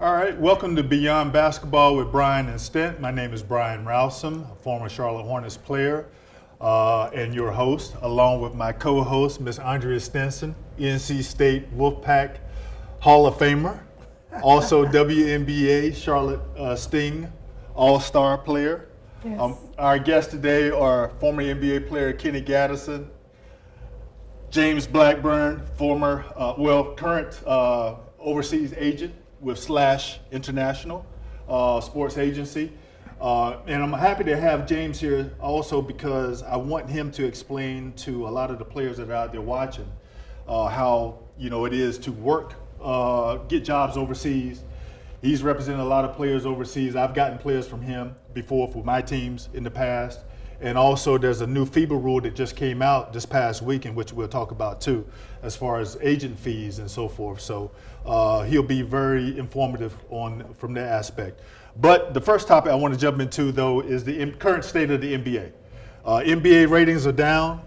All right, welcome to Beyond Basketball with Bryant and Stint. My name is Brian Rowsom, a former Charlotte Hornets player and your host, along with my co-host, Miss Andrea Stinson, NC State Wolfpack Hall of Famer, also WNBA Charlotte Sting All-Star player. Yes. Our guests today are former NBA player Kenny Gattison, James Blackburn, current overseas agent with Slash International Sports Agency. And I'm happy to have James here also because I want him to explain to a lot of the players that are out there watching how it is to work, get jobs overseas. He's represented a lot of players overseas. I've gotten players from him before for my teams in the past. And also there's a new FIBA rule that just came out this past week, in which we'll talk about too, as far as agent fees and so forth. So he'll be very informative from that aspect. But the first topic I want to jump into though is the current state of the NBA. NBA ratings are down.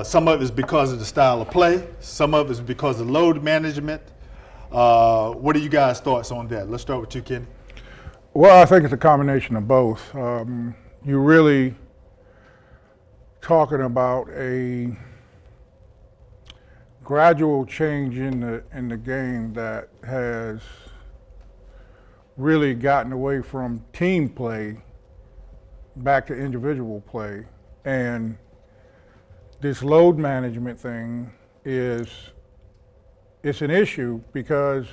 Some of it is because of the style of play. Some of it is because of load management. What are you guys' thoughts on that? Let's start with you, Ken. Well, I think it's a combination of both. You're really talking about a gradual change in the game that has really gotten away from team play back to individual play. And this load management thing it's an issue because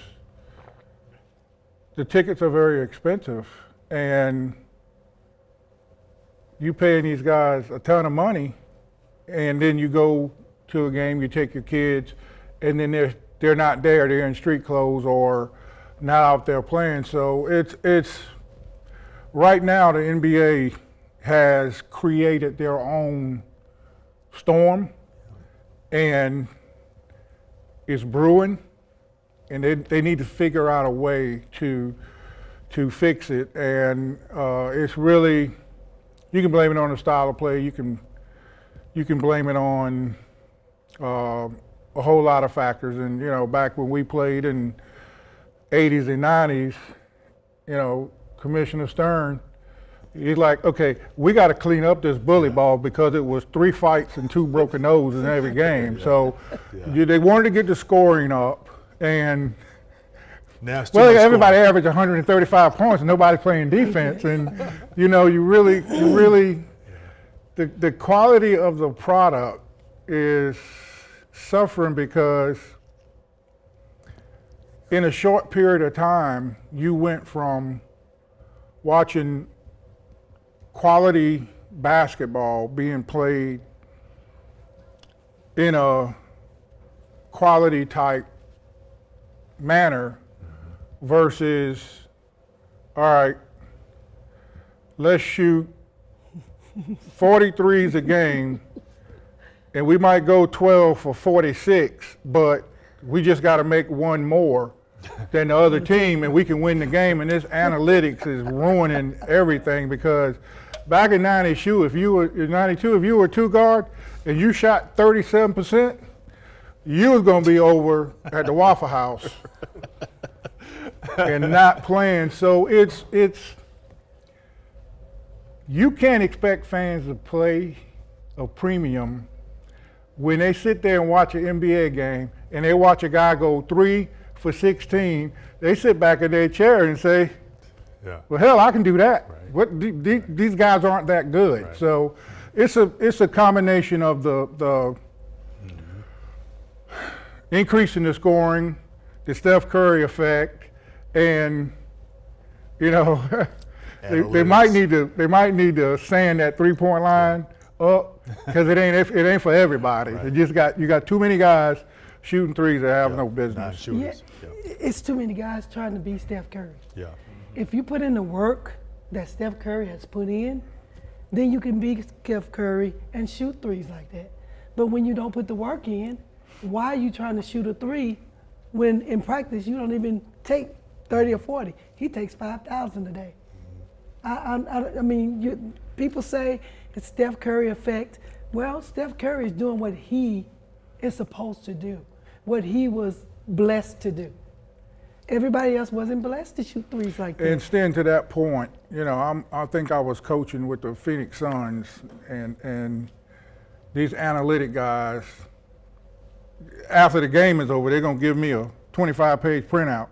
the tickets are very expensive and you paying these guys a ton of money, and then you go to a game, you take your kids, and then they're not there, they're in street clothes or not out there playing. So it's right now the NBA has created their own storm, and it's brewing, and they need to figure out a way to fix it. And it's really, you can blame it on the style of play. You can blame it on a whole lot of factors. And back when we played in '80s and '90s, Commissioner Stern, he's like, okay, we got to clean up this bully ball because it was 3 fights and 2 broken noses in every game. Yeah. So Yeah. they wanted to get the scoring up, and Now it's too well, much everybody scoring. averaged 135 points and nobody's playing defense. And, you really, the quality of the product is suffering because in a short period of time, you went from watching quality basketball being played in a quality type manner versus, all right, let's shoot 43s a game and we might go 12 for 46, but we just got to make one more than the other team and we can win the game. And this analytics is ruining everything because back in 92, if you were a 2 guard and you shot 37%, you was gonna be over at the Waffle House and not playing. So it's you can't expect fans to play a premium when they sit there and watch an NBA game and they watch a guy go 3 for 16. They sit back in their chair and say, Yeah. well, hell, I can do that. Right. These guys aren't that good. Right. So it's a combination of the increase in the scoring, the Steph Curry effect, and they might need to sand that 3-point line up because it ain't for everybody. Right. You got too many guys shooting threes that have no business. Not shooters. Yeah, it's too many guys trying to be Steph Curry. Yeah. If you put in the work that Steph Curry has put in, then you can be Steph Curry and shoot threes like that. But when you don't put the work in, why are you trying to shoot a 3 when in practice you don't even take 30 or 40? He takes 5,000 a day. I mean, people say it's Steph Curry effect. Well, Steph Curry is doing what he is supposed to do, what he was blessed to do. everybody else wasn't blessed to shoot threes like that. And staying to that point, you know, I think I was coaching with the Phoenix Suns, and these analytic guys, after the game is over, they're gonna give me a 25-page printout.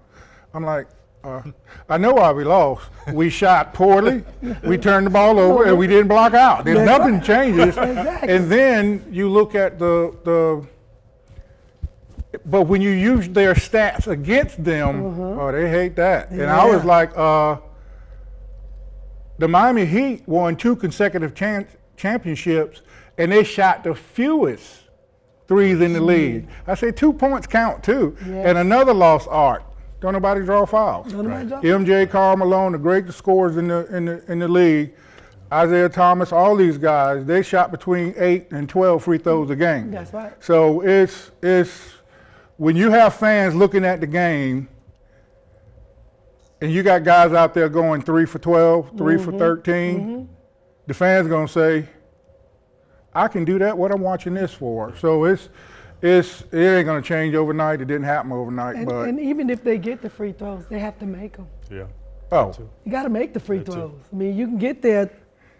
I'm like, I know why we lost. We shot poorly, we turned the ball over, and we didn't block out. There's That's nothing right. changes. Exactly. And then you look at but when you use their stats against them, oh, they hate that. And I was Yeah. like, the Miami Heat won 2 consecutive championships, and they shot the fewest threes in the league. I say 2 points count too. Yeah. And another lost art. Don't nobody draw fouls. Don't nobody draw- MJ, Karl Malone, the greatest scorers in the league. Isaiah Thomas, all these guys, they shot between 8 and 12 free throws a game. That's right. So it's when you have fans looking at the game, and you got guys out there going 3 for 12, 3 for 13, the fans gonna say, I can do that. What I'm watching this for? So it ain't gonna change overnight. It didn't happen overnight, And, but and even if they get the free throws, they have to make them. Yeah. oh, You got to make the free That too. throws. I mean, you can get there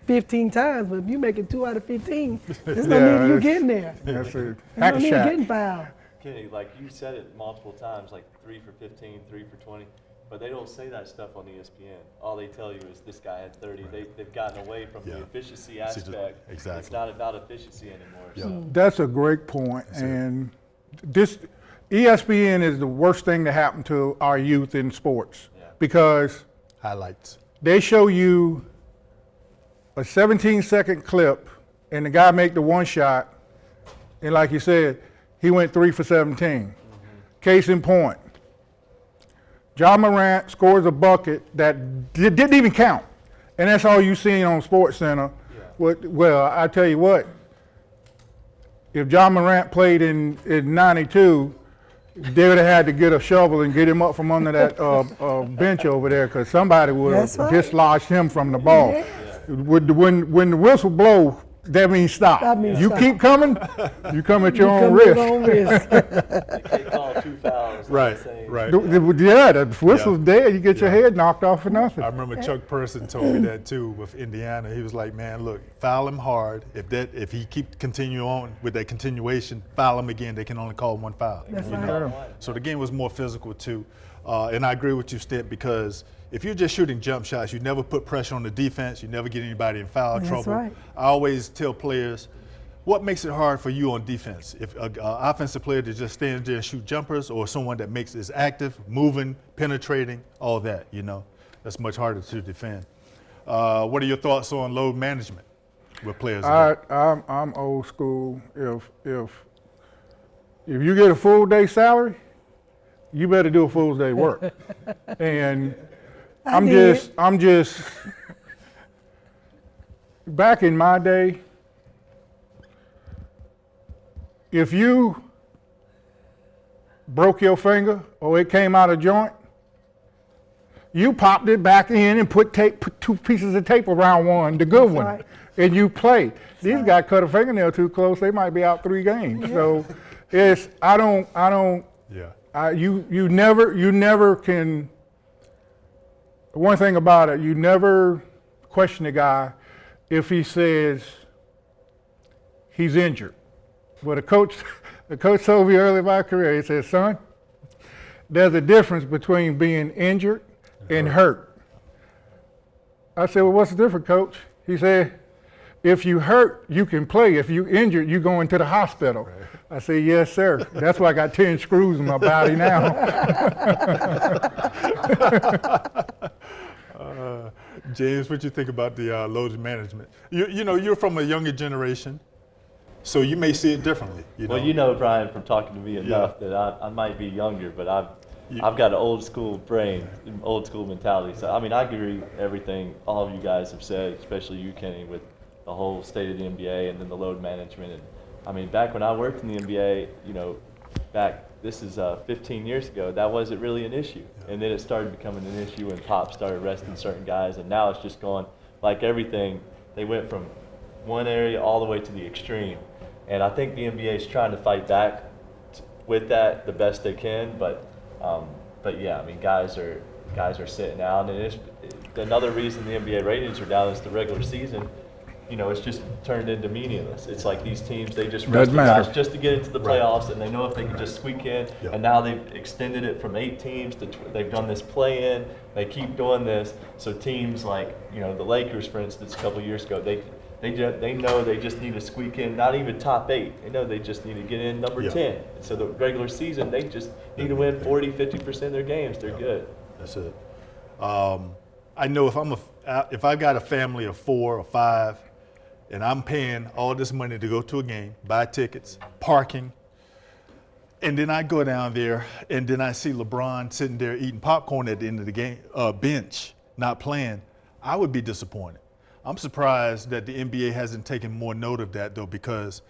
15 times, but if you make it 2 out of 15, there's no Yeah, need you it's- getting there. that's a There's hack no need shack. getting fouled. Kenny, like you said it multiple times, like 3 for 15, 3 for 20, but they don't say that stuff on ESPN. All they tell you is this guy had 30. They've gotten away from Yeah. the efficiency See, just- aspect. exactly. It's not about efficiency anymore. Yeah. So. That's a great point. That's it. And this ESPN is the worst thing to happen to our youth in sports Yeah. because Highlights. they show you a 17-second clip and the guy make the one shot, and like you said, he went 3 for 17. Case in point, John Morant scores a bucket that didn't even count, and that's all you seen on SportsCenter. Yeah. Well, I tell you what, if John Morant played in 92, they would have had to get a shovel and get him up from under that bench over there, because somebody would That's have right. dislodged him from the ball. Yeah. When the whistle blow, that means stop. That means you stop. keep coming, you come at your You own come risk. to your own risk. They can't call 2 fouls. Right, Saying, right. Yeah, the whistle's dead, you get your Yeah. head knocked off for nothing. I remember Chuck Person told me that too with Indiana. He was like, "Man, look, foul him hard. If he continue on with that continuation, foul him again. They can only call 1 foul." That's you right. know? So the game was more physical too, and I agree with you, Stint, because if you're just shooting jump shots, you never put pressure on the defense. You never get anybody in foul That's trouble. right. I always tell players, what makes it hard for you on defense? If an offensive player that just stands there and shoot jumpers, or someone that is active, moving, penetrating, all that, you know, that's much harder to defend. What are your thoughts on load management with players? I'm old school. If you get a full day salary, you better do a full day work. And I'm just back in my day, if you broke your finger or it came out of joint, you popped it back in and put 2 pieces of tape around one, the good one, right. and you played. These guys cut a fingernail too close, they might be out 3 games. So it's Yeah. you never can. One thing about it, you never question a guy if he says he's injured. But the coach told me early in my career, he said, "Son, there's a difference between being injured and hurt." I said, "Well, what's the difference, Coach?" He said, "If you hurt, you can play. If you injured, you go into the hospital." Right. I said, "Yes, sir. That's why I got 10 screws in my body now." James, what you think about the load management? You know, you're from a younger generation, so you may see it differently. Well, you know, Brian, from talking to me enough that I might be younger, but I've got an old school brain, old school mentality. So I mean, I agree with everything all of you guys have said, especially you, Kenny, with the whole state of the NBA and then the load management. And I mean, back when I worked in the NBA, you know, this is 15 years ago, that wasn't really an issue. And then it started becoming an issue when Pop started resting certain guys, and now it's just going, like everything, they went from one area all the way to the extreme. And I think the NBA is trying to fight back with that the best they can, but But yeah, I mean, guys are sitting out, and it's another reason the NBA ratings are down is the regular season. You know, it's just turned into meaningless. It's like these teams, they just rest Doesn't the guys matter. just to get into the Right. playoffs, and they know if they can just squeak in. Yeah. And now they've extended it from 8 teams to they've done this play-in. They keep doing this, so teams like the Lakers, for instance, a couple years ago, they know they just need to squeak in, not even top 8. They know they just need to get in number Yeah. 10. So the regular season, they just need to win 40-50% of their games. They're good. That's it. I know if I've got a family of 4 or 5, and I'm paying all this money to go to a game, buy tickets, parking, and then I go down there and then I see LeBron sitting there eating popcorn at the end of the game, bench, not playing, I would be disappointed. I'm surprised that the NBA hasn't taken more note of that though, because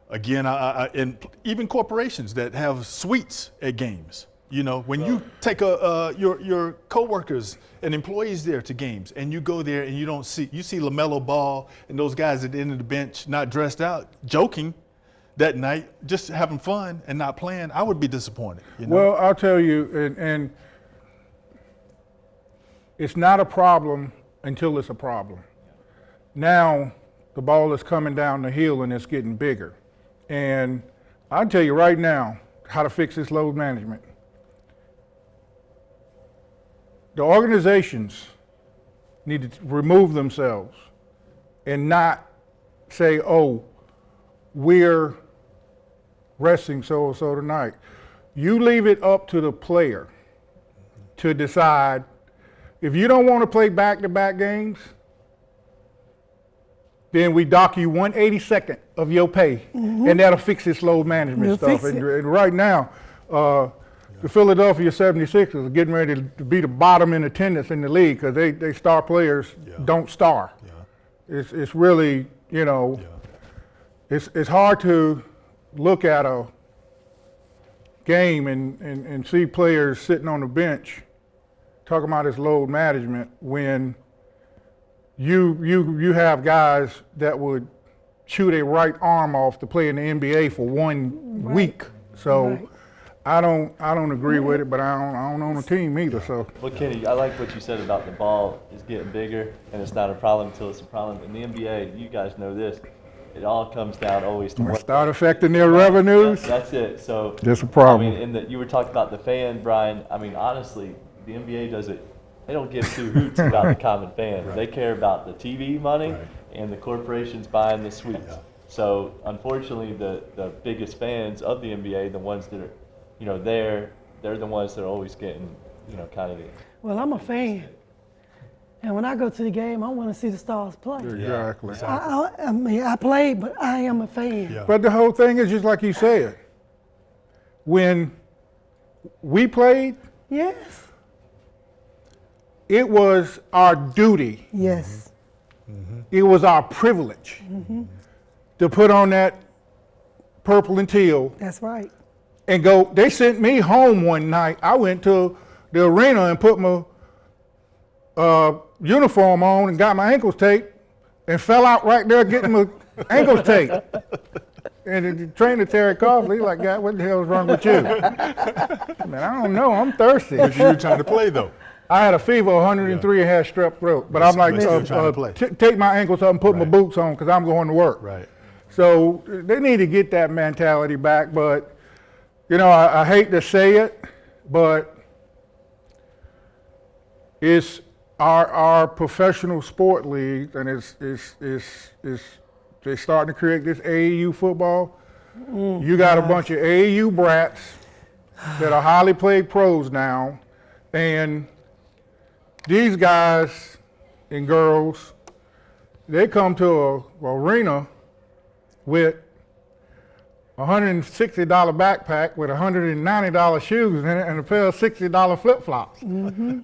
again, and even corporations that have suites at games. When you take your coworkers and employees there to games, and you go there and you see LaMelo Ball and those guys at the end of the bench not dressed out, joking that night, just having fun and not playing, I would be disappointed. Well, I'll tell you, and it's not a problem until it's a problem. Now the ball is coming down the hill and it's getting bigger. And I'll tell you right now how to fix this load management. The organizations need to remove themselves and not say, oh, we're resting so-and-so tonight. You leave it up to the player to decide. If you don't want to play back-to-back games, then we dock you 1/82nd of your pay, and that'll fix this load management We'll stuff. fix it. And right now, the Philadelphia 76ers are getting ready to be the bottom in attendance in the league because they star players don't star. Yeah. It's really, it's hard to look at a game and see players sitting on the bench talking about this load management when you have guys that would chew their right arm off to play in the NBA for 1 week. So Right. I don't agree with it, but I don't own a team either. So Well, Kenny, I like what you said about the ball is getting bigger, and it's not a problem until it's a problem. In the NBA, you guys know this. It all comes down always to what start affecting their revenues. That's it. So That's a problem. I mean, you were talking about the fan, Brian. I mean, honestly, the NBA does it. They don't give 2 hoots about the common fan. Right. They care about the TV money Right. and the corporations buying the suites. Yeah. So unfortunately, the biggest fans of the NBA, the ones that are, they're the ones that are always getting, kind of the. Well, I'm a fan. And when I go to the game, I want to see the Stars play. Exactly. I mean, I played, but I am a fan. Yeah. But the whole thing is just like you said. When we played, Yes. it was our duty. Yes. It was our privilege to put on that purple and teal That's right. and go. They sent me home one night. I went to the arena and put my uniform on and got my ankles taped and fell out right there getting my ankles taped. And the trainer, Terry Coughlin, he's like, God, what the hell is wrong with you? Man, I don't know. I'm thirsty. But you were trying to play though. I had a fever, 103, and had strep throat. But I'm like, But still trying to play. take my ankles up and put my Right. boots on because I'm going to work. Right. So they need to get that mentality back. But, I hate to say it, but it's our professional sport league, and they're starting to create this AAU football. You got a bunch of AAU brats that are highly paid pros now, and these guys and girls, they come to a arena with $160 backpack with $190 shoes in it and a pair of $60 flip-flops.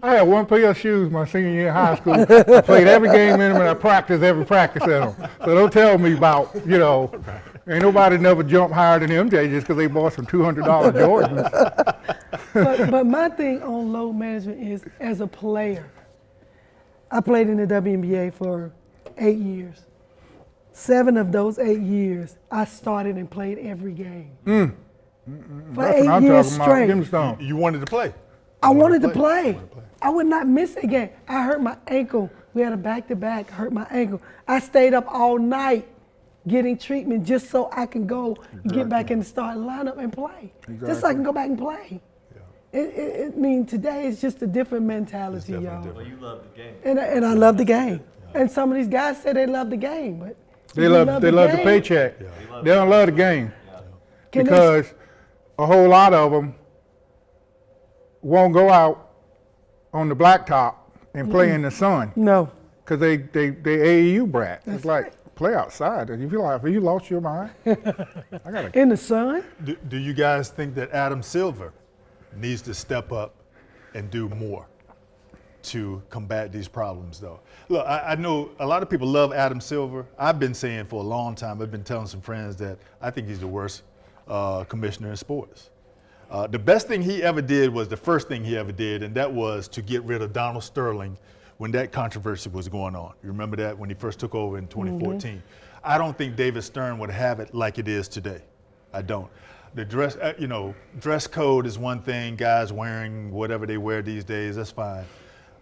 I had one pair of shoes my senior year in high school. I played every game in them and I practiced every practice in them. So don't tell me about, ain't nobody never jumped higher than MJ just because they bought some $200 Jordans. But my thing on load management is, as a player, I played in the WNBA for 8 years. 7 of those 8 years, I started and played every game. For That's 8 what I'm years talking about. Give me straight. some. You wanted to play. I wanted to play. I would not miss a game. I hurt my ankle. We had a back-to-back, hurt my ankle. I stayed up all night getting treatment just so I can go get back in the starting lineup and play. Just so I can go back and play. I mean, today it's just a different mentality, y'all. Well, you love the game. And I love the game. And some of these guys say they love the game, but They love the paycheck. They don't love the game because a whole lot of them won't go out on the blacktop and play in the sun. No. Because they AAU brats. It's like, play outside. You feel like, have you lost your mind? In the sun? Do you guys think that Adam Silver needs to step up and do more to combat these problems, though? Look, I know a lot of people love Adam Silver. I've been saying for a long time, I've been telling some friends that I think he's the worst commissioner in sports. The best thing he ever did was the first thing he ever did, and that was to get rid of Donald Sterling when that controversy was going on. You remember that when he first took over in 2014? I don't think David Stern would have it like it is today. I don't. The dress, dress code is one thing, guys wearing whatever they wear these days, that's fine.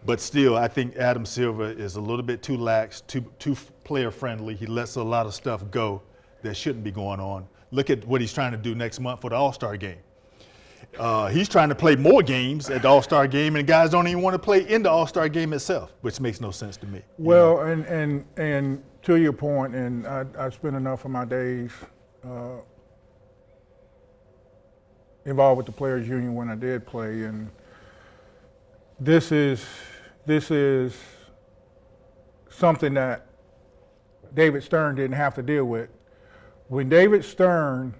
But still, I think Adam Silver is a little bit too lax, too player friendly. He lets a lot of stuff go that shouldn't be going on. Look at what he's trying to do next month for the All-Star game. He's trying to play more games at the All-Star game, and guys don't even want to play in the All-Star game itself, which makes no sense to me. Well, and to your point, and I spent enough of my days involved with the Players Union when I did play, and this is something that David Stern didn't have to deal with. When David Stern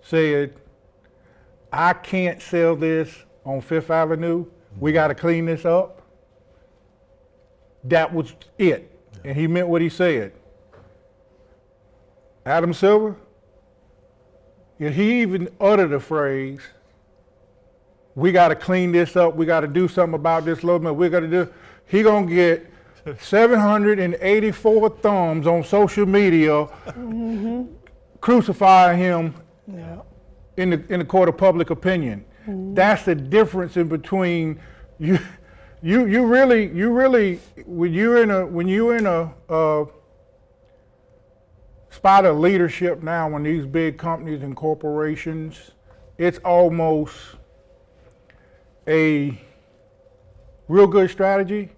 said, I can't sell this on Fifth Avenue, we got to clean this up, that was it. And he meant what he said. Adam Silver, he even uttered the phrase, we got to clean this up, we got to do something about this little bit, we got to do, he gonna get 784 thumbs on social media crucifying him in the court of public opinion. That's the difference in between you really when you're in a spot of leadership now, when these big companies and corporations, it's almost a real good strategy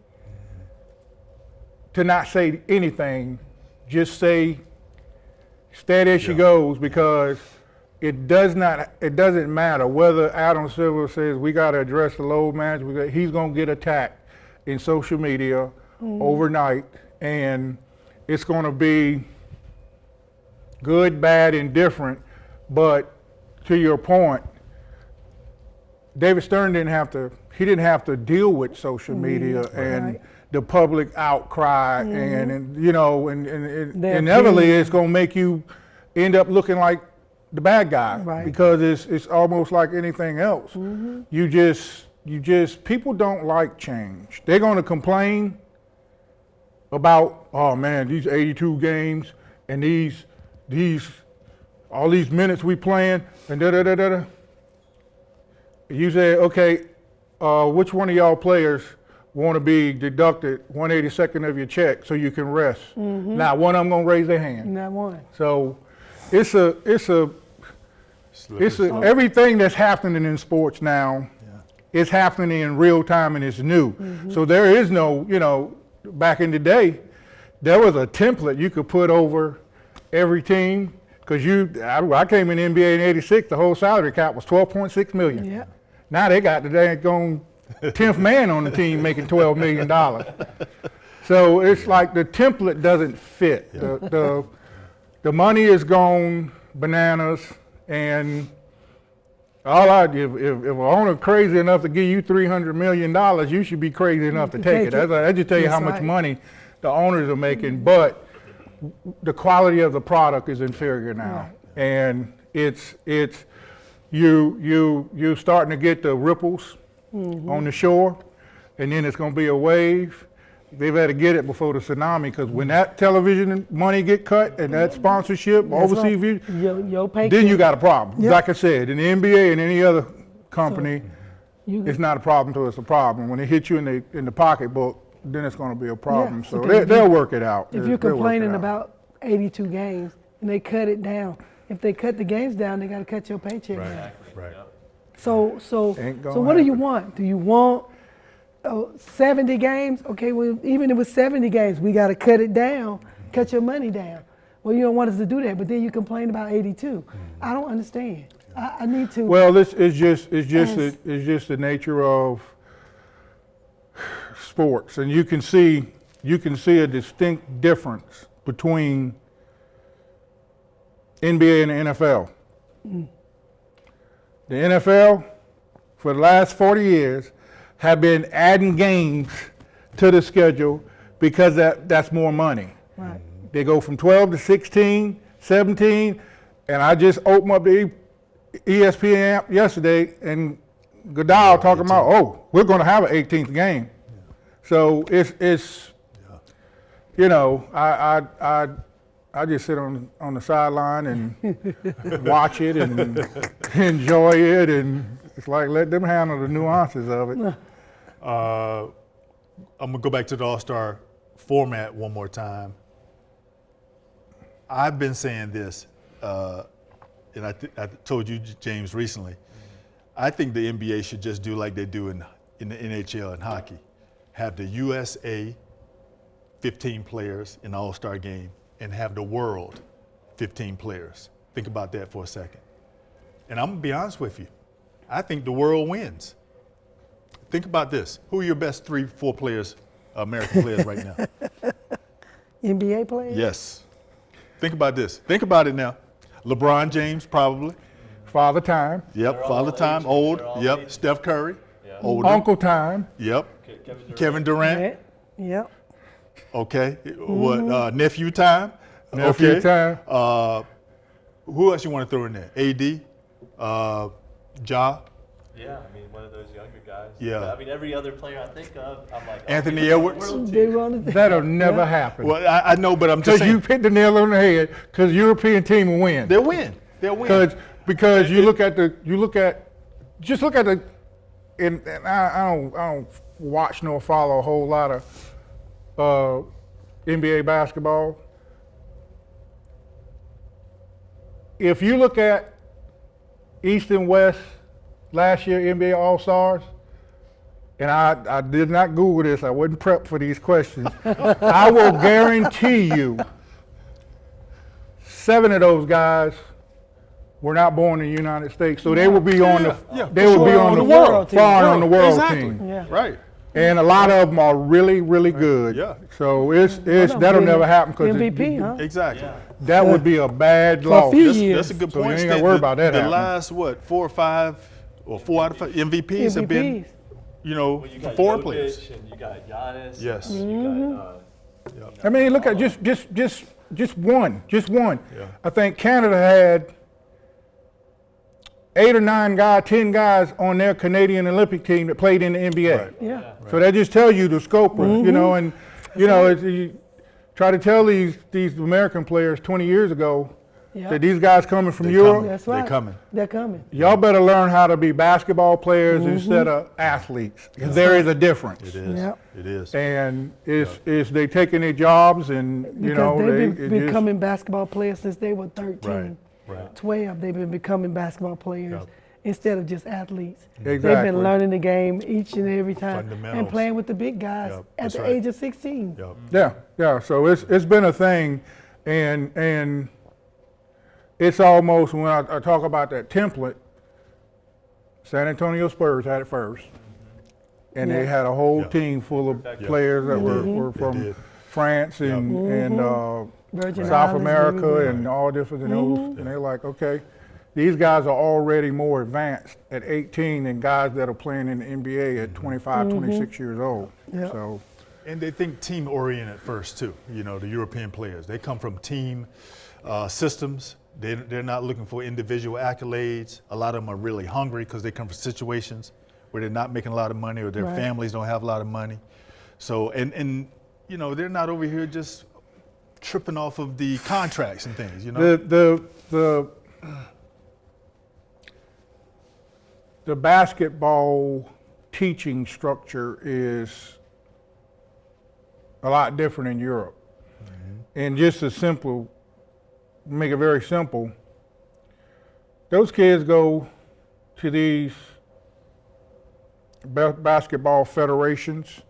to not say anything, just say steady as she goes, because it doesn't matter whether Adam Silver says we got to address the load management. He's going to get attacked in social media overnight, and it's going to be good, bad, indifferent. But to your point, David Stern didn't have to deal with social media and the public outcry, and inevitably it's going to make you end up looking like the bad guy, because it's almost like anything else. You just people don't like change. They're going to complain about, oh man, these 82 games and all these minutes we playing and da-da-da-da-da. You say, okay, which one of y'all players want to be deducted 1/82nd of your check so you can rest? Not one of them gonna raise their hand. Not one. So it's everything that's happening in sports now is happening in real time, and it's new. So there is no, back in the day, there was a template you could put over every team, because I came in the NBA in '86, the whole salary cap was $12.6 million. Yeah. Now they got the dang 10th man on the team making $12 million. So it's like the template doesn't fit. The money is gone bananas, and if an owner crazy enough to give you $300 million, you should be crazy enough to take it. I just tell you how much money the owners are making, but the quality of the product is inferior now, and you're starting to get the ripples on the shore, and then it's going to be a wave. They've had to get it before the tsunami, because when that television money get cut and that sponsorship, overseas view, your pay then you got a problem. Like I said, in the NBA and any other company, it's not a problem till it's a problem. When it hits you in the pocketbook, then it's going to be a problem. Yeah, so because they'll work it out. If They'll you're work it complaining out. about 82 games and they cut it down, if they cut the games down, they got to cut your paycheck down. Right. So Ain't gonna what do you happen. want? Do you want 70 games? Okay, well, even if it's 70 games, we got to cut it down, cut your money down. Well, you don't want us to do that, but then you complain about 82. I don't understand. I need to. Well, this is just Yes. it's just the nature of sports, and you can see a distinct difference between NBA and the NFL. The NFL, for the last 40 years, have been adding games to the schedule because that's more money. Right. They go from 12 to 16, 17, and I just opened up the ESPN app yesterday, and Goodall talking about, we're going to have an 18th game. So it's you know, I just sit on the sideline and watch it and enjoy it, and it's like let them handle the nuances of it. I'm gonna go back to the All-Star format one more time. I've been saying this, and I told you, James, recently. I think the NBA should just do like they do in the NHL and hockey. Have the USA 15 players in the All-Star game and have the world 15 players. Think about that for a second. And I'm gonna be honest with you. I think the world wins. Think about this. Who are your best 3-4 players, American players right now? NBA players? Yes. Think about this. Think about it now. LeBron James, probably. Father time, Yep. They're all Father time, aging. old. They're all Yep. aging. Steph Curry, Yeah. older. uncle time, Yep. Kevin Durant. Kevin Durant. Yep. Okay. What? Nephew time. Nephew okay. time. Who else you want to throw in there? AD. Ja. Yeah, I mean, one of those younger guys. Yeah. But, I mean, every other player I think of, I'm like, Anthony give us Edwards. the world They team. run it. That'll never happen. Well, I know, but I'm just Because you saying. hit the nail on the head. Because European team will win. They'll win. They'll win. Because you look at and I don't watch nor follow a whole lot of NBA basketball. If you look at East and West last year NBA All Stars, and I did not Google this, I wasn't prepped for these questions. I will guarantee you 7 of those guys were not born in the United States, so they will be on the they will be sure. on On the the world team. foreign on the world exactly. team, Yeah. Right. and a lot of them are really really good. Yeah. So it's them that'll being never happen because MVP, huh? Exactly. Yeah. that would be a bad For a loss. few That's, years. that's a good So you point. ain't gotta Stan. worry about that The happening. last 4 or 5 or 4 out of 5 MVPs have been, MVPs. Well, you got foreign Jokic players. and you got Giannis. Yes. And you got, I mean, look at just one. Yeah. I think Canada had 8 or 9 guys, 10 guys on their Canadian Olympic team that played in the NBA. Right. Yeah. So that just tells you the scope of, you know, and you know, you try to tell these American players 20 years ago Yeah. that these guys coming from They Europe, coming. That's They right. coming. They're coming. y'all better learn how to be basketball players instead of athletes, because there is a difference. It is. Yep. It is. And it's they taking their jobs, and you Because know they've they been becoming basketball players since they were 13. Right. 12, they've been becoming basketball players Yep. instead of just athletes. They've Exactly. been learning the game each and every time and Fundamentals. playing with the big guys Yep, at that's the right. age of 16. Yep. Yeah. So it's been a thing, and it's almost when I talk about that template. San Antonio Spurs had it first, and they had a whole Yeah. team full of Yeah. players that They were did. They from did. France and Virgin South Islands, America everywhere. and all different and those, and they're like, okay, these guys are already more advanced at 18 than guys that are playing in the NBA at 25, 26 years old. Yep. So And they think team oriented first too. You know, the European players, they come from team systems. They're not looking for individual accolades. A lot of them are really hungry because they come from situations where they're not making a lot of money or their Right. families don't have a lot of money. So, and you know, they're not over here just tripping off of the contracts and things, you know? the basketball teaching structure is a lot different in Europe. And just a simple, make it very simple, those kids go to these basketball federations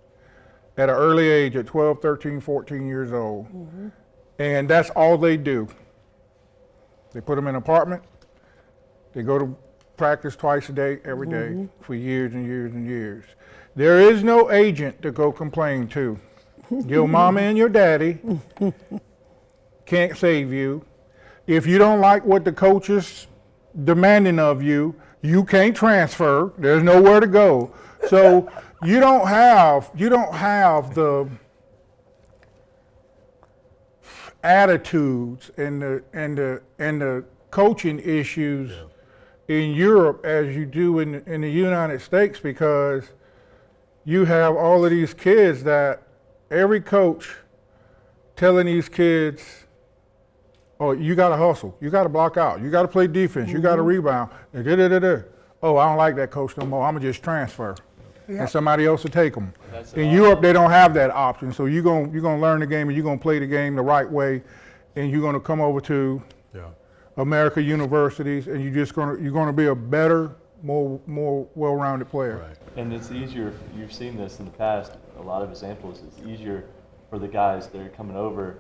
at an early age, at 12, 13, 14 years old. And that's all they do. They put them in an apartment, they go to practice twice a day, every day, for years and years and years. There is no agent to go complain to. Your mama and your daddy can't save you. If you don't like what the coach is demanding of you, you can't transfer. There's nowhere to go. So you don't have the attitudes and the coaching issues in Europe as you do in the United States, because you have all of these kids that every coach telling these kids, oh, you got to hustle, you got to block out, you got to play defense, you got to rebound. Oh, I don't like that coach no more. I'm gonna just transfer, and somebody else will take them. In Europe, they don't have that option. So you're gonna learn the game and you're gonna play the game the right way, and you're gonna come over to America universities, and you're gonna be a better, more well-rounded player. Right. And it's easier, you've seen this in the past, a lot of examples, it's easier for the guys that are coming over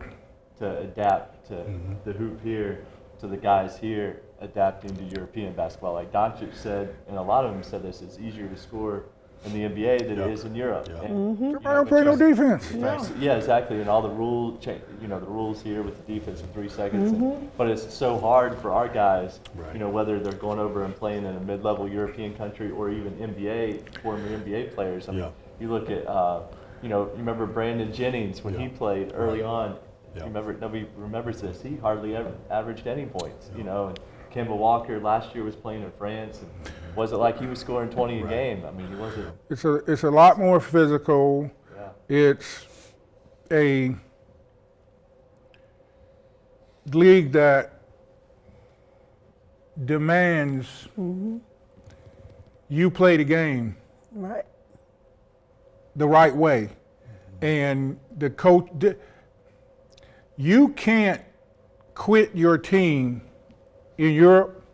to adapt to the hoop here, to the guys here adapting to European basketball. Like Doncic said, and a lot of them said this, it's easier to score in the NBA than it is in Europe. And, you know, I don't play no defense. yeah, exactly, and all the the rules here with the defense in 3 seconds. But it's so hard for our guys, you know, whether they're going over and playing in a mid-level European country or even NBA, former NBA players. I mean, you look at, you know, you remember Brandon Jennings when he played early on. You remember, nobody remembers this. He hardly ever averaged any points, you know. And Kemba Walker last year was playing in France, and was it like he was scoring 20 a game? I mean, he wasn't. It's a lot more physical. It's a league that demands you play the game the right way, and the coach. You can't quit your team in Europe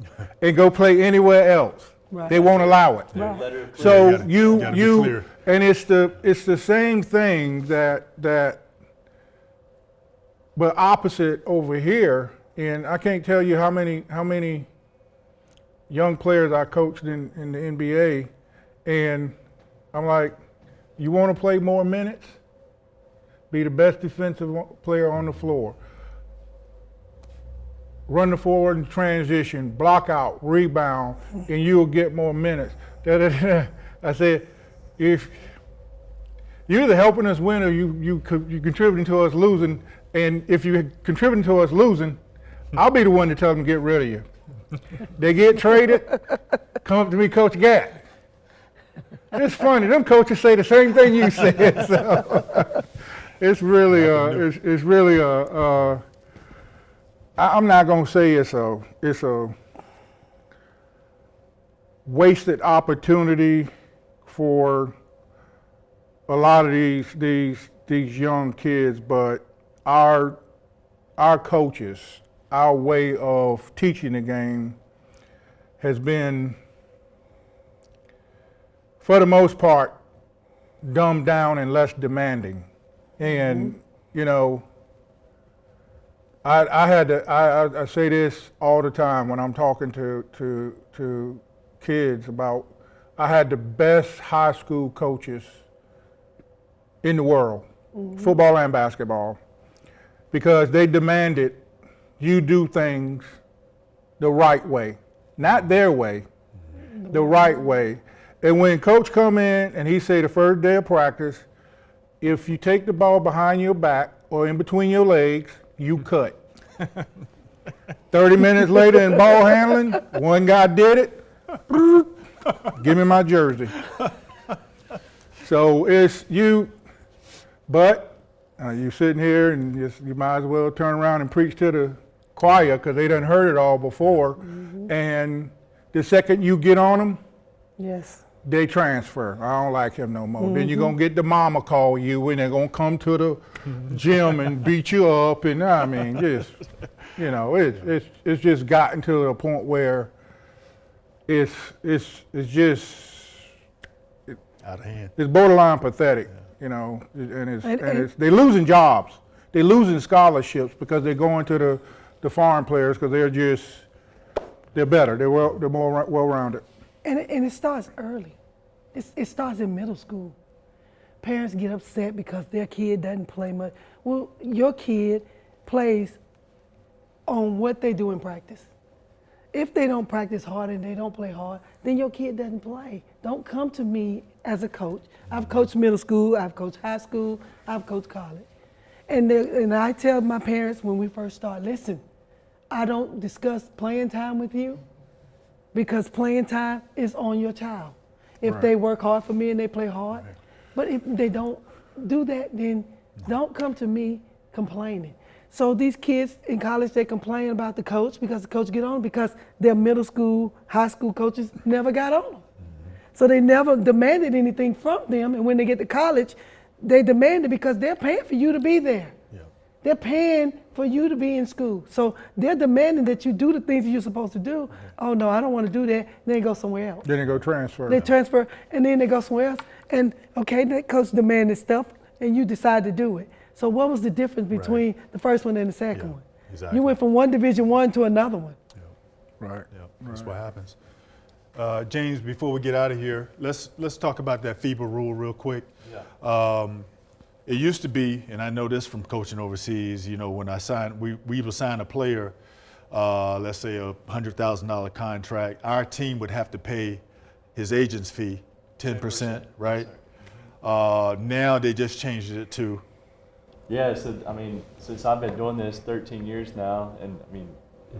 and go play anywhere else. They won't allow it. So and it's the same thing that but opposite over here. And I can't tell you how many young players I coached in the NBA, and I'm like, you want to play more minutes? Be the best defensive player on the floor. Run the forward and transition, block out, rebound, and you'll get more minutes. I said, if you're either helping us win or you contributing to us losing, and if you're contributing to us losing, I'll be the one to tell them to get rid of you. They get traded, come up to me, Coach Gatt. It's funny, them coaches say the same thing you said. So. It's really I'm not gonna say it's a wasted opportunity for a lot of these young kids, but our coaches, our way of teaching the game has been, for the most part, dumbed down and less demanding. And you know, I say this all the time when I'm talking to kids about, I had the best high school coaches in the world, football and basketball, because they demanded you do things the right way, not their way, the right way. And when coach come in and he say the first day of practice, if you take the ball behind your back or in between your legs, you cut. 30 minutes later in ball handling, one guy did it, give me my jersey. So it's you, but you sitting here and you might as well turn around and preach to the choir, because they done heard it all before. And the second you get on them, they transfer. I don't like him no more. Then you're gonna get the mama call you, and they're gonna come to the gym and beat you up, and I mean, just it's just gotten to a point where it's just Out of hand. it's borderline pathetic, and it's they're losing jobs, they're losing scholarships because they're going to the foreign players because they're better, they're more well-rounded. And it starts early. It starts in middle school. Parents get upset because their kid doesn't play much. Well, your kid plays on what they do in practice. If they don't practice hard and they don't play hard, then your kid doesn't play. Don't come to me as a coach. I've coached middle school, I've coached high school, I've coached college. And I tell my parents when we first start, listen, I don't discuss playing time with you because playing time is on your child. If they work hard for me and they play hard, but if they don't do that, then don't come to me complaining. So these kids in college, they complain about the coach because the coach get on because their middle school, high school coaches never got on them. So they never demanded anything from them, and when they get to college, they demand it because they're paying for you to be there. They're paying for you to be in school. So they're demanding that you do the things that you're supposed to do. Oh no, I don't want to do that. Then they go somewhere else. Then they go transfer. They transfer and then they go somewhere else. And okay, that coach demanded stuff and you decide to do it. So what was the difference between the first one and the second one? Exactly. You went from one Division I to another one. Right. Yeah, that's what happens. James, before we get out of here, let's talk about that FIBA rule real quick. It used to be, and I know this from coaching overseas, when we would sign a player, let's say a $100,000 contract, our team would have to pay his agent's fee, 10%, right? Now they just changed it to. Yeah, so I mean, since I've been doing this 13 years now, and I mean,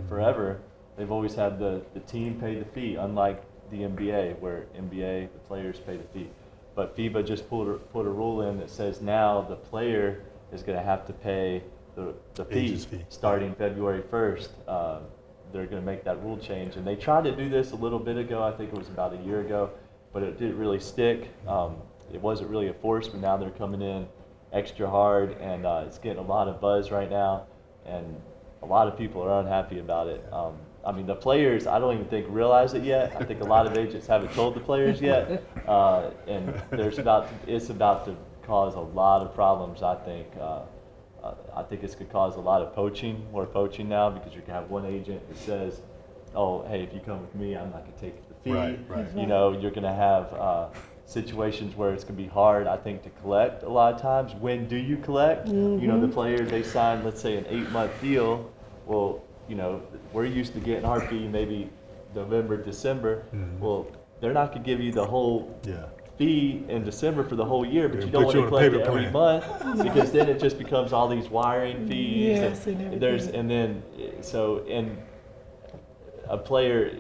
forever, they've always had the team pay the fee, unlike the NBA, where NBA, the players pay the fee. But FIBA just put a rule in that says now the player is going to have to pay the fee starting February 1st. They're going to make that rule change. And they tried to do this a little bit ago, I think it was about a year ago, but it didn't really stick. It wasn't really enforced, but now they're coming in extra hard, and it's getting a lot of buzz right now, and a lot of people are unhappy about it. I mean, the players, I don't even think realize it yet. I think a lot of agents haven't told the players yet, and it's about to cause a lot of problems. I think it's going to cause a lot of more poaching now, because you can have one agent that says, "Oh, hey, if you come with me, I'm not going to take the fee." Right. You're going to have situations where it's going to be hard, I think, to collect a lot of times. When do you collect? The player, they sign, let's say, an 8-month deal. Well, we're used to getting our fee maybe November, December. Well, they're not going to give you the whole fee in December for the whole year, but you don't want to collect it every month, because then it just becomes all these wiring fees. Yes, and everything. And a player,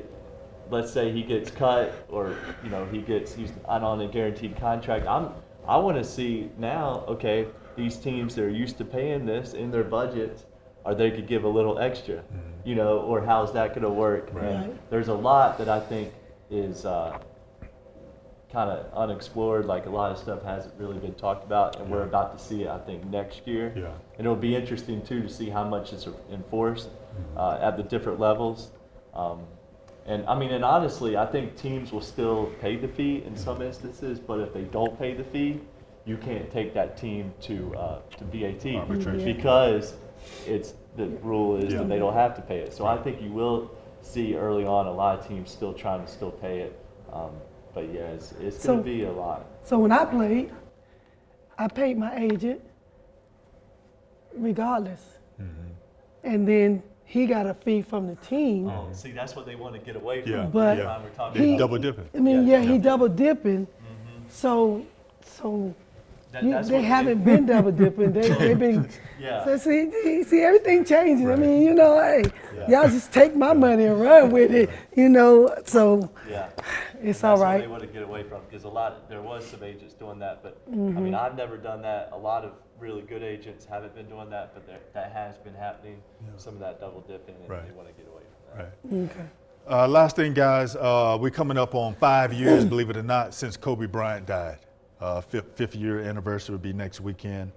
let's say he gets cut, or he's not on a guaranteed contract. I want to see now, okay, these teams that are used to paying this in their budgets, or they could give a little extra, or how's that going to work? Right. And there's a lot that I think is kind of unexplored. Like, a lot of stuff hasn't really been talked about, and we're about to see it, I think, next year. Yeah. And it'll be interesting too to see how much it's enforced at the different levels. And honestly, I think teams will still pay the fee in some instances, but if they don't pay the fee, you can't take that team to BAT Arbitration. because the rule is that they don't have to pay it. So I think you will see early on a lot of teams still trying to pay it. But yeah, it's going to be a lot. So when I played, I paid my agent regardless. And then he got a fee from the team. Oh, see, that's what they want to get away from. Yeah. But We're talking he- about. Double dipping. I mean, he double dipping. So That's they what haven't been double dipping. They've been. Yeah. So see, everything changes. I mean, hey, Yeah. y'all just take my money and run with it. So Yeah. it's all That's what right. they want to get away from, because there was some agents doing that, but I've never done that. A lot of really good agents haven't been doing that, but that has been happening. Some of that double dipping, and Right. they want to get away from that. Right. Okay. Last thing, guys, we're coming up on 5 years, believe it or not, since Kobe Bryant died. Fifth year anniversary will be next weekend.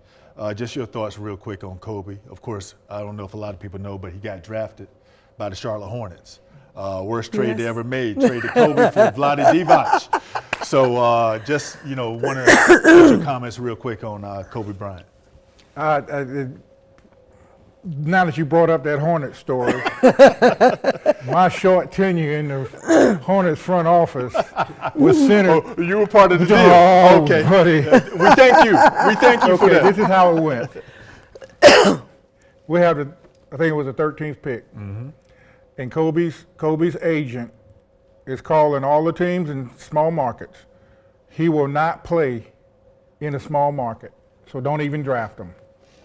Just your thoughts real quick on Kobe. Of course, I don't know if a lot of people know, but he got drafted by the Charlotte Hornets. Worst trade they ever made, traded Kobe for Vlade Divac. So just, want to get your comments real quick on Kobe Bryant. Now that you brought up that Hornets story, my short tenure in the Hornets front office was centered. Oh, you were part of the deal. Oh, okay. buddy. We thank you. We thank you for Okay, that. this is how it went. We have I think it was the 13th pick. And Kobe's agent is calling all the teams in small markets. He will not play in a small market, so don't even draft him.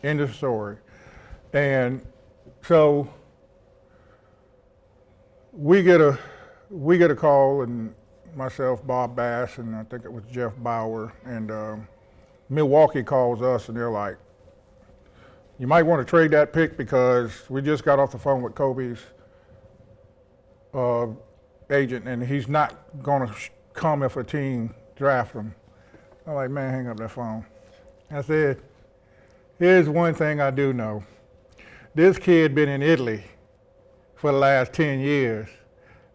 End of story. And so we get a call, and myself, Bob Bass, and I think it was Jeff Bauer, and Milwaukee calls us, and they're like, "You might want to trade that pick because we just got off the phone with Kobe's agent, and he's not going to come if a team drafts him." I'm like, "Man, hang up that phone." I said, "Here's one thing I do know. This kid been in Italy for the last 10 years,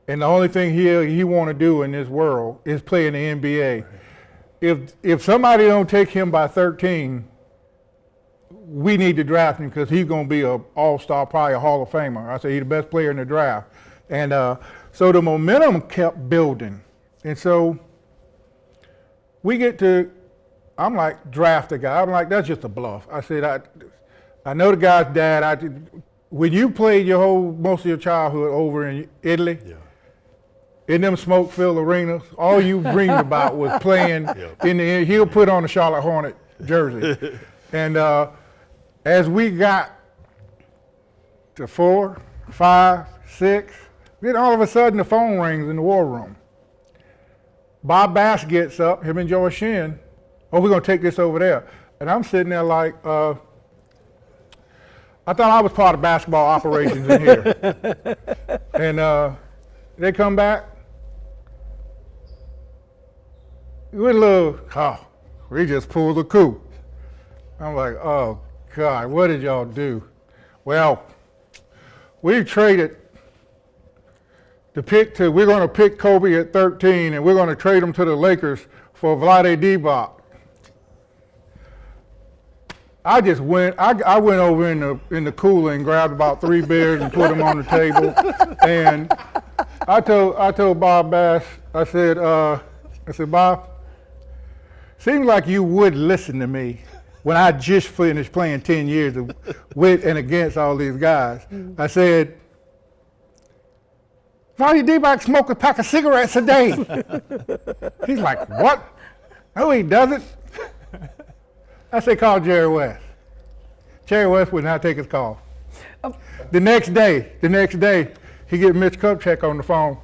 and the only thing he want to do in this world is play in the NBA. If somebody don't take him by 13, we need to draft him because he's going to be an all-star, probably a Hall of Famer." I said, "He's the best player in the draft." And so the momentum kept building. And so we get to, I'm like, draft the guy. I'm like, that's just a bluff. I said, I know the guy's dad. When you played most of your childhood over in Italy, in them smoke-filled arenas, all you dreamed about was playing in the, he'll put on the Charlotte Hornet jersey. And as we got to 4, 5, 6, then all of a sudden the phone rings in the war room. Bob Bass gets up, him and Joe Shin, "Oh, we're gonna take this over there." And I'm sitting there like, I thought I was part of basketball operations in here. And they come back with a little, we just pulled the coup. I'm like, oh God, what did y'all do? Well, we traded we're gonna pick Kobe at 13 and we're gonna trade him to the Lakers for Vlade Divac. I just went. I went over in the cooler and grabbed about 3 beers and put them on the table. And I told Bob Bass. I said, "Bob, seems like you would listen to me when I just finished playing 10 years with and against all these guys." I said, "Vlade Divac smoked a pack of cigarettes a day." He's like, "What? No, he doesn't." I said, "Call Jerry West." Jerry West would not take his call. The next day, he get Mitch Kupchak on the phone,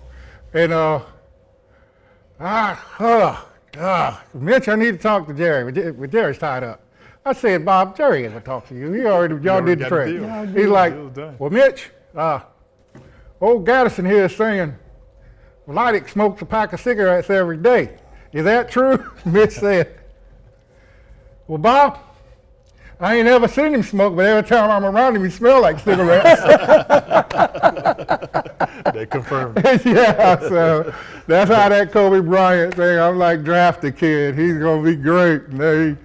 and Mitch, I need to talk to Jerry. But Jerry's tied up. I said, "Bob, Jerry ain't gonna talk to you. Y'all did the trade." He's like, "Well, Mitch, old Gattison here is saying Vlade smokes a pack of cigarettes every day. Is that true?" Mitch said, "Well, Bob, I ain't ever seen him smoke, but every time I'm around him, he smells like cigarettes." They confirmed it. Yeah, so that's how that Kobe Bryant thing, I'm like, draft the kid. He's going to be great. And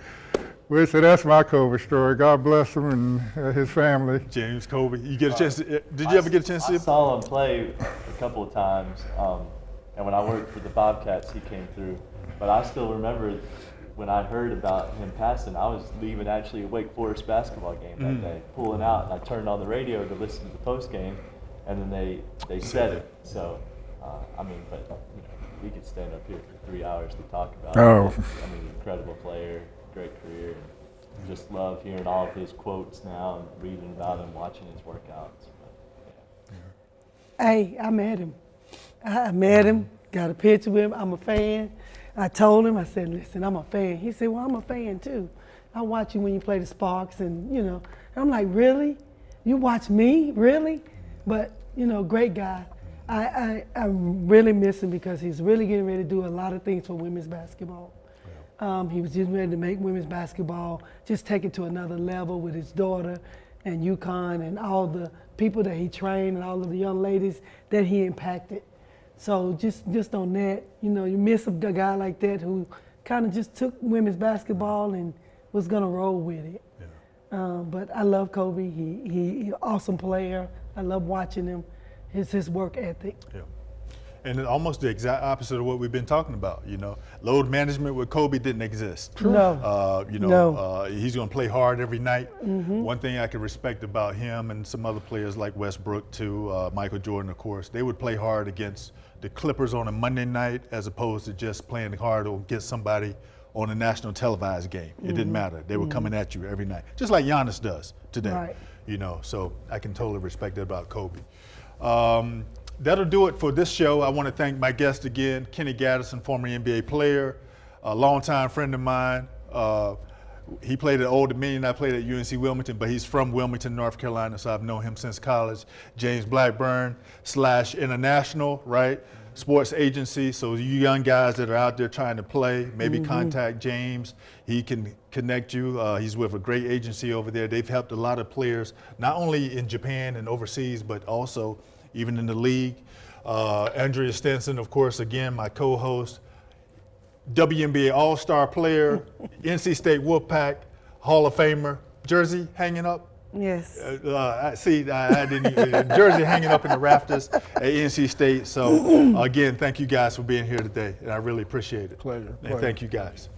so that's my Kobe story. God bless him and his family. James Kobe. You get a chance? Did you ever get a chance to see I him? saw him play a couple of times, and when I worked for the Bobcats, he came through. But I still remember when I heard about him passing, I was leaving actually a Wake Forest basketball game that day, pulling out, and I turned on the radio to listen to the post game, and then they said it. So, but we could stand up here for 3 hours to talk about it. Incredible player, great career, and just love hearing all of his quotes now and reading about him, watching his workouts. Hey, I met him. Got a picture with him. I'm a fan. I told him, I said, "Listen, I'm a fan." He said, "Well, I'm a fan too. I watch you when you play the Sparks and, And I'm like, "Really? You watch me? Really?" But, great guy. I really miss him because he's really getting ready to do a lot of things for women's basketball. He was just ready to make women's basketball, just take it to another level with his daughter and UConn and all the people that he trained and all of the young ladies that he impacted. So just on that, you know, you miss a guy like that who kind of just took women's basketball and was gonna roll with it. Yeah. But I love Kobe. He awesome player. I love watching him. It's his work ethic. Yeah. And it's almost the exact opposite of what we've been talking about. You know, load management with Kobe didn't exist. No. He's going to play hard every night. One thing I can respect about him and some other players like Westbrook too, Michael Jordan, of course, they would play hard against the Clippers on a Monday night as opposed to just playing hard against somebody on a national televised game. It didn't matter. They were coming at you every night, just like Giannis does today. Right. You know, so I can totally respect that about Kobe. That'll do it for this show. I want to thank my guest again, Kenny Gattison, former NBA player, a longtime friend of mine. He played at Old Dominion. I played at UNC Wilmington, but he's from Wilmington, North Carolina, so I've known him since college. James Blackburn / International, right? Sports agency. So you young guys that are out there trying to play, maybe contact James. He can connect you. He's with a great agency over there. They've helped a lot of players, not only in Japan and overseas, but also even in the league. Andrea Stinson, of course, again, my co-host, WNBA All-Star player, NC State Wolfpack, Hall of Famer, jersey hanging up. Yes. I didn't jersey hanging up in the rafters at NC State. So again, thank you guys for being here today, and I really appreciate it. Pleasure. And thank you guys.